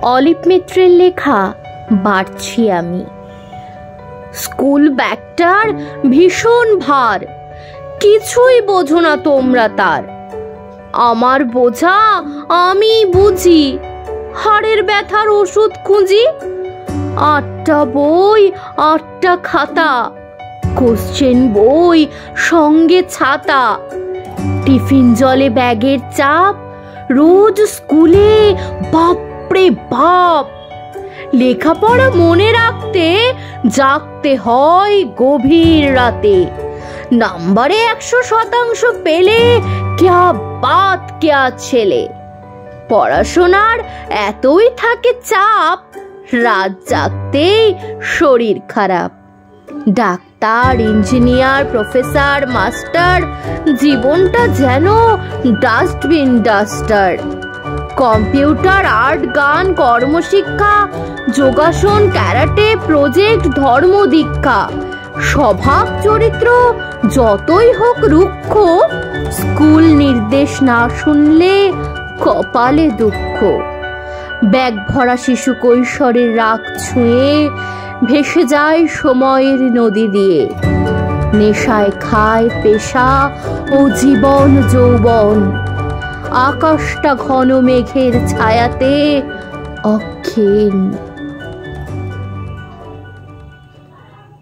Olive মিত্রের লেখা বাড়ছি আমি। স্কুল ব্যাগটার ভীষণ ভার, কিছুই বোঝো না তোমরা তার। আমার বোঝা আমি বুঝি, হাড়ের ব্যথার ওষুধ খুঁজি। 8টা বই 8টা খাতা, কোশ্চেন বই সঙ্গে ছাতা। টিফিন জলে ব্যাগের চাপ, রোজ স্কুলে বাপরে বাপ। লেখাপড়া মনে রাখতে জাগতে হয় গভীর রাতে। নাম্বারে 100% পেলে ক্যা বাত ক্যা ছেলে। পড়াশোনার এতই থাকে চাপ, রাত জাগতেই শরীর খারাপ। ডাক্তার, ইঞ্জিনিয়ার, প্রফেসর, মাস্টার, জীবনটা যেন ডাস্টবিন ডাস্টার। কম্পিউটার, আর্ট, গান, কর্মশিক্ষা, যোগাসন, ক্যারাটে, প্রজেক্ট, ধর্ম দীক্ষা। স্বভাব চরিত্র যতই হোক রুক্ষ, স্কুল নির্দেশ না শুনলে কপালে দুঃখ। ব্যাগ ভরা শিশু কৈশোরের রাগ ছুঁয়ে ভেসে যায় সময়ের নদী দিয়ে। নেশায় খায় পেশা ও জীবন যৌবন। আকাশটা ঘন মেঘের ছায়াতে অক্ষীণ।